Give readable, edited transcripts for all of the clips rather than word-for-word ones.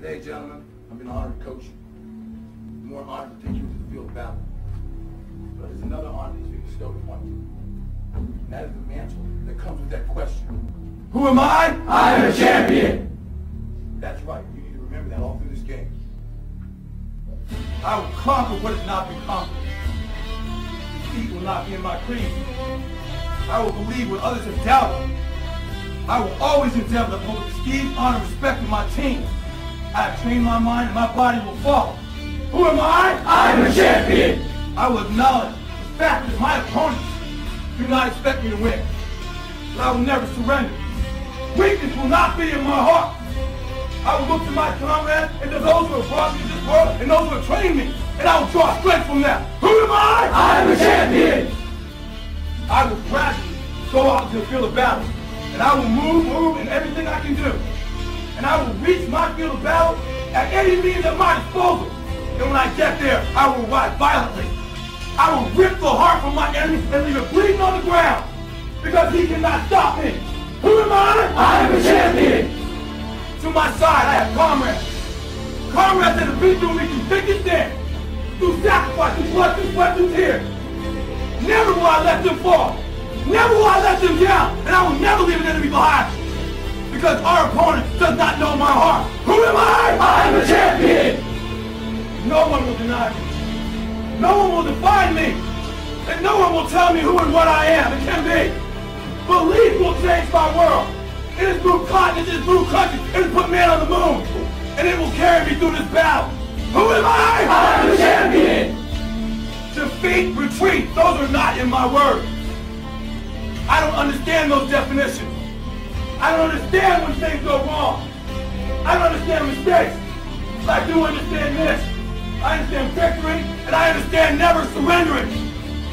Today, gentlemen, I've been honored to coach you. More honored to take you into the field of battle. But there's another honor that's been bestowed upon you. And that is the mantle that comes with that question. Who am I? I am a champion. That's right. You need to remember that all through this game. I will conquer what has not been conquered. Defeat will not be in my creed. I will believe what others have doubted. I will always endeavor to uphold the prestige, honor, and respect of my team. I have trained my mind and my body will follow. Who am I? I am a champion. I will acknowledge the fact that my opponents do not expect me to win. But I will never surrender. Weakness will not be in my heart. I will look to my comrades and to those who have brought me to this world and those who have trained me, and I will draw strength from them. Who am I? I am a champion. I will gradually go out into the field of battle, and I will move in everything I can do. And I will reach my field of battle at any means at my disposal. And when I get there, I will ride violently. I will rip the heart from my enemy and leave it bleeding on the ground, because he cannot stop me. Who am I? I am a champion. To my side, I have comrades. Comrades that have been through me through thick and thin, through sacrifice, through blood, through sweat, through tears. Never will I let them fall. Never will I let them down. And I will never leave an enemy behind. Because our opponent does not know my heart. Who am I? I am a champion. No one will deny me. No one will define me. And no one will tell me who and what I am and can be. Belief will change my world. It has moved continents, it has moved countries, it has put man on the moon. And it will carry me through this battle. Who am I? I am a champion. Defeat, retreat, those are not in my words. I don't understand those definitions. I don't understand when things go wrong. I don't understand mistakes. But I do understand this. I understand victory, and I understand never surrendering.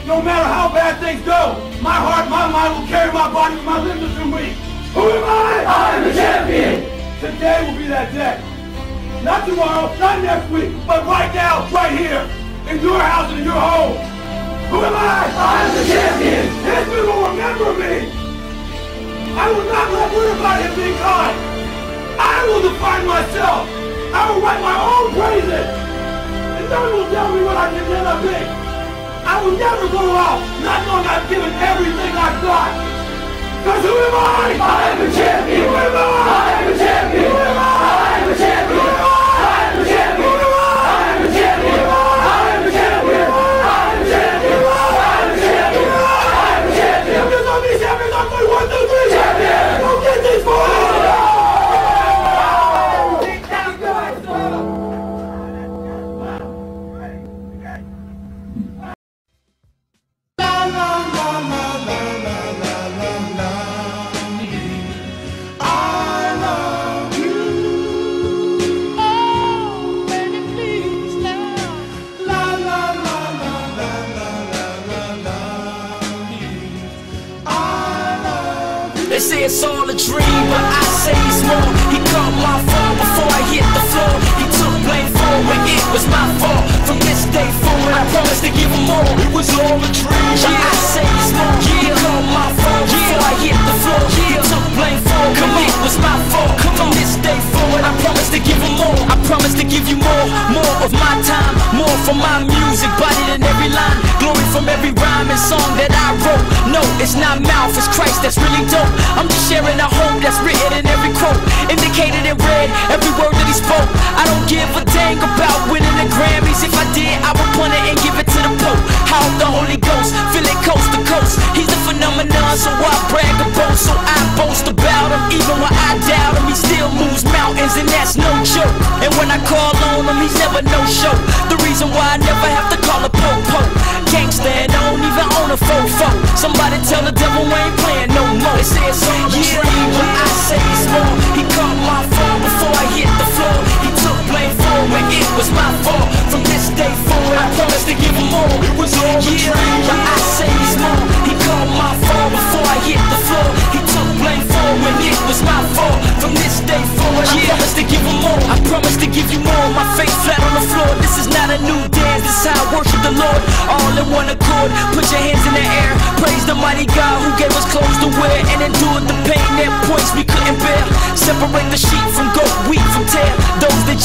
No matter how bad things go, my heart, my mind will carry my body when my limbs are too weak. Who am I? I am a champion. Today will be that day. Not tomorrow, not next week, but right now, right here, in your house and in your home. Who am I? I am the champion. History will remember me. I will not let everybody have been kind. I will define myself. I will write my own praises. And no one will tell me what I can never be. I will never go out not knowing I've given everything I've got. Because who am I? I am a champion. Who am I? I am a champion. Who am I? I am a champion. Who am I? I am a champion. Who am I? I am a champion. I am a champion. I am a champion. I am a champion. I am a champion. Champions on me, champions on me. 1, 2, 3. Champion. Go get these boys. They say it's all a dream, but I say it's more. He caught my fall before I hit the floor. He took blame for when it was my fault. From this day forward, I promise to give him more. It was all a dream, but I say it's more. He caught my fall before I hit the floor. He took blame for when it was my fault. From this day forward, I promise to give him more. I promise to give you more of my time, more from my music, bodied in every line, glory from every rhyme and song that I wrote. No, it's not mouth, it's Christ that's really dope. I'm just sharing a hope that's written in every quote, indicated in red, every word that he spoke. I don't give a dang about winning the Grammys. If I did, I would punt it and give it to the Pope. How the Holy Ghost, feel it coast to coast. He's the phenomenon, so I brag and boast. So I boast about him, even when I doubt him. He still moves mountains, and that's no joke. And when I call on him, he's never no show. The reason why I never have to call a po-po. Gangsta and I don't even own a fofo. Somebody tell the devil I ain't playing no more. They say it's all a dream, but I say it's more. He caught my fall before I hit the floor. He took blame for when it was my fault. From this day forward, I promise to give him more. It was all a dream, but I say it's more. He caught my fall before I hit the floor. He took blame for when it was my fault. From this day forward, I promise to give him more. I promise to give you more. My face flat on the floor. This is not a new dance. This is how I worship the Lord. All in one accord. Put your hands in the air. Praise the mighty God who gave us clothes to wear and endured the pain at points we couldn't bear. Separate the sheep from goat, wheat from tear. Those that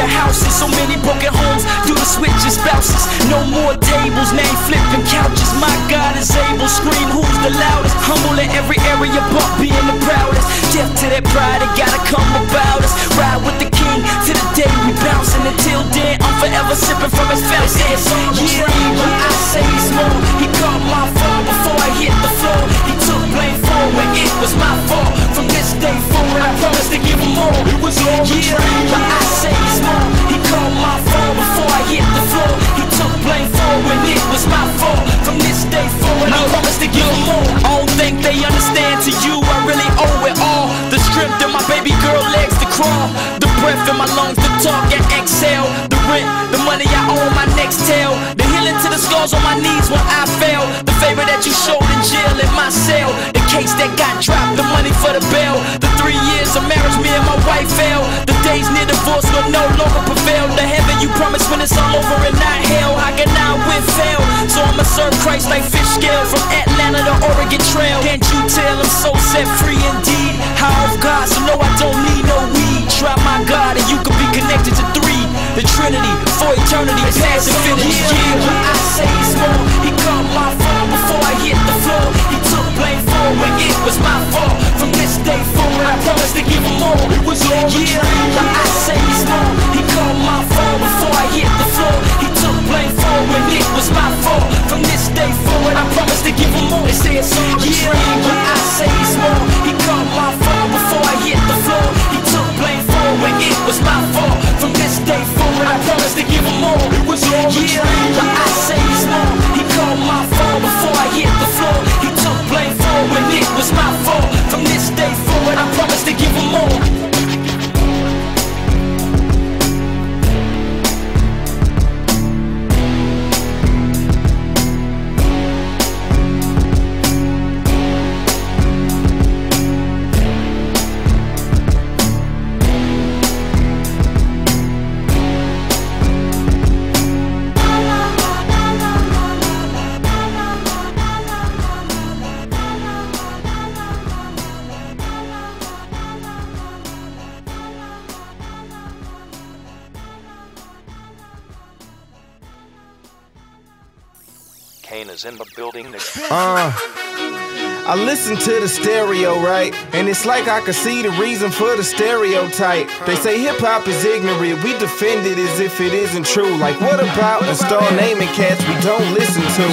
houses. So many broken homes due to switching spouses. No more tables, now ain't flipping couches. My God is able, scream who's the loudest. Humble in every area but being the proudest. Death to that pride, it gotta come about us. Ride with the king to the day we bouncing. Until then, I'm forever sipping from his fountain. Yeah, but I say he's more. He caught my fall before I hit the floor. He took blame for when it was my fault. From this day forward, I promise to give him more. It was all a dream, but I say he's more. He caught my fall before I hit the floor. He took blame for when it was my fault. From this day forward, I promise to give him more. I don't think they understand. To you, I really owe it all. The strength in my baby girl legs to crawl. The breath in my lungs to talk and exhale. The rent, the money I owe on my next tail. The healing to the scars on my knees when I fell. The favor that you showed in jail in my cell. The case that got dropped, the money for the bail. The 3 years of marriage me and my wife failed. The days near divorce will no longer prevail. The heaven you promised when it's all over and not hell. How can I win fail? So I'ma serve Christ like fish scale. From Atlanta to Oregon Trail. Can't you tell I'm so set free indeed? High off God, so no I don't need no weed. Try my God and you can be connected to 3. The Trinity, for eternity, past infinity. Yeah, but I say he's more. He caught my fall before I hit the floor. He took blame for when it was my fault. From this day forward, I promise to give him more. It was all a dream, but I say he's more. He caught my fall before I hit the floor. He took blame for when it was my fault. From this day forward, I promise to give him more. They say it's all a dream, but I say he's more. He caught my fall before I hit the floor. He took blame for when it was my fault. From this day forward, I promise to give him more. It was all a dream, but I say he's more. He caught my fall before I hit the floor. He took blame for when it was my fault. From this day forward, I promise to give him more. Kane is in the building. I listen to the stereo, right? And it's like I can see the reason for the stereotype. They say hip-hop is ignorant, we defend it as if it isn't true. Like what about and start naming cats we don't listen to?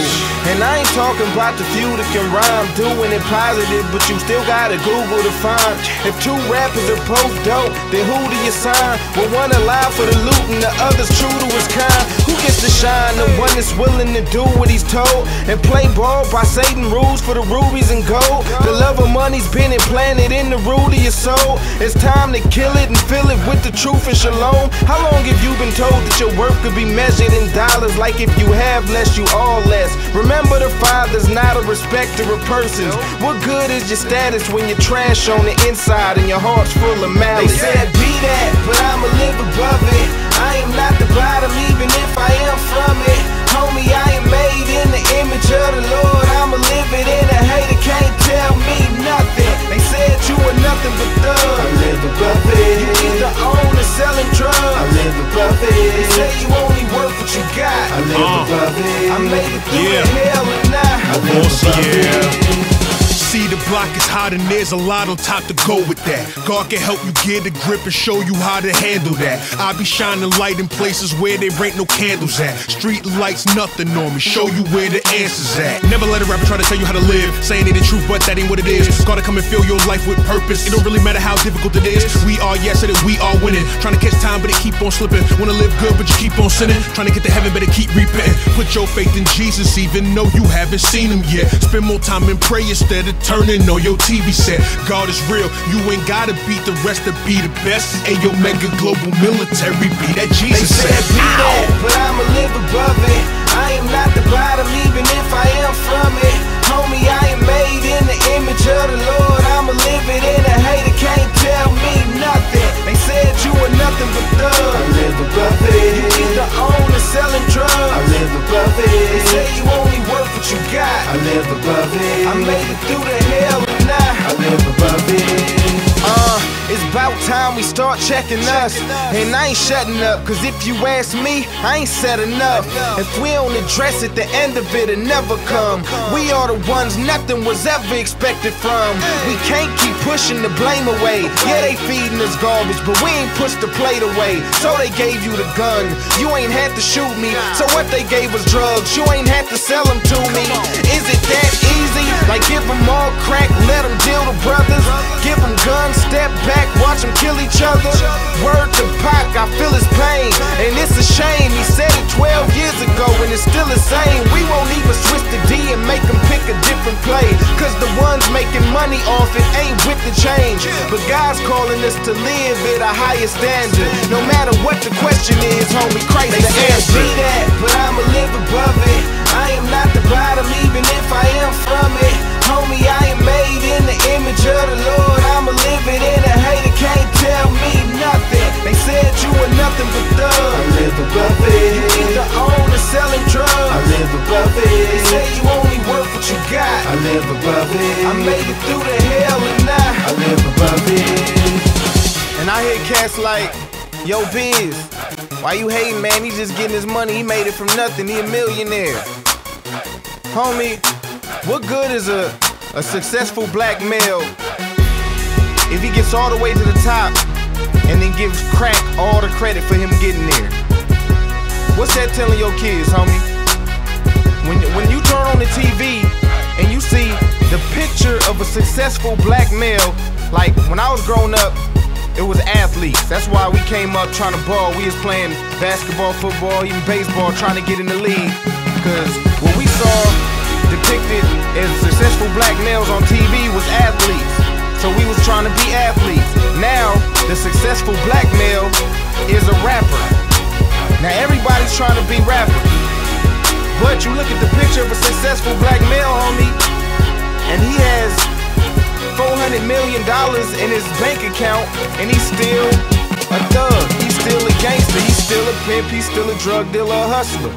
And I ain't talking about the few that can rhyme, doing it positive, but you still gotta Google to find. If 2 rappers are both dope, then who do you sign? Well, one alive for the loot and the other's true to his kind. Who gets to shine? The one that's willing to do what he's told and play ball by Satan rules for the rubies and gold. The love of money's been implanted in the root of your soul. It's time to kill it and fill it with the truth and shalom. How long have you been told that your worth could be measured in dollars? Like if you have less, you all less. Remember the Father's not a respecter of persons. What good is your status when you're trash on the inside and your heart's full of malice? They said be that, but I'ma live above it. I am not the bottom even if I am from it. Homie, I am made in the image of the Lord. I'ma live it in a hater can't tell me nothing. They said you were nothing but thugs. I live above it. You either own or selling drugs. I live above it. They say you only worth what you got. I live above it. I made it through the hell and now I live above it. See, the block is hot and there's a lot on top to go with that. God can help you get a grip and show you how to handle that. I be shining light in places where there ain't no candles at. Street lights, nothing on me, show you where the answer's at. Never let a rapper try to tell you how to live, saying it the truth, but that ain't what it is. Gotta come and fill your life with purpose. It don't really matter how difficult it is. We are yesterday, we are winning. Trying to catch time, but it keep on slipping. Wanna live good, but you keep on sinning. Trying to get to heaven, better keep repenting. Put your faith in Jesus, even though you haven't seen him yet. Spend more time in prayer instead of turning on your TV set. God is real, you ain't gotta beat the rest to be the best. And your mega global military be that Jesus said. They said be that, but I'ma live above it. I am not the bottom even if I am from it. Homie, I am made in the image of the Lord. I'ma live it in a hater can't tell me nothing. They said you were nothing but thugs. I live above it. You either own or selling drugs. I live above it. They say you only worth what you got. I live above it. I made it through the hell and now I live above it. It's about time we start checking us. And I ain't shutting up, cause if you ask me, I ain't said enough. If we don't address it, the end of it'll never come. We are the ones nothing was ever expected from. We can't keep pushing the blame away. Yeah, they feeding us garbage, but we ain't pushed the plate away. So they gave you the gun, you ain't had to shoot me. So what they gave us drugs, you ain't had to sell them to me. Is it that easy? Like give them all crack, let them deal to brothers. Give them guns, step back, watch them kill each other. Word to Pac, I feel his pain, and it's a shame. He said it 12 years ago and it's still the same. We won't even switch the D and make them pick a different play, cause the ones making money off it ain't with the change. But God's calling us to live at a higher standard. No matter what the question is, homie, Christ the answer. Be that, but I'ma live above it. I am not the bottom, even if I am from it. Homie, I am made in the image of the Lord. I'ma live it, and a hater can't tell me nothing. They said you were nothing but thug. I live above it. You either own or selling drugs. I live above it. They say you only worth what you got. I live above it. I made it through the hell and I live above it. And I hear cats like, yo, Biz, why you hating, man? He just getting his money. He made it from nothing. He a millionaire. Homie, what good is a successful black male if he gets all the way to the top and then gives crack all the credit for him getting there? What's that telling your kids, homie? When you turn on the TV and you see the picture of a successful black male, like when I was growing up, it was athletes. That's why we came up trying to ball. We was playing basketball, football, even baseball, trying to get in the league. Cause what we saw depicted as successful black males on TV was athletes. So we was trying to be athletes. Now, the successful black male is a rapper. Now everybody's trying to be rappers. But you look at the picture of a successful black male, homie, and he has $400 million in his bank account, and he's still a thug. He's still a gangster. He's still a pimp. He's still a drug dealer, a hustler.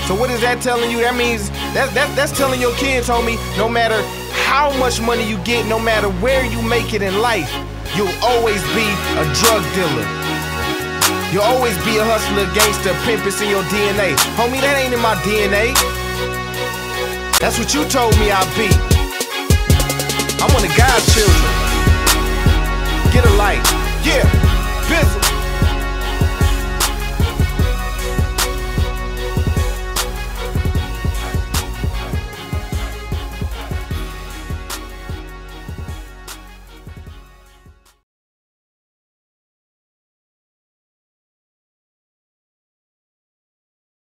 So what is that telling you? That means that's telling your kids, homie, no matter how much money you get, no matter where you make it in life, you'll always be a drug dealer. You'll always be a hustler, gangster, pimp. It's in your DNA. Homie, that ain't in my DNA. That's what you told me I'd be. I'm one of God's children. Get a light. Yeah.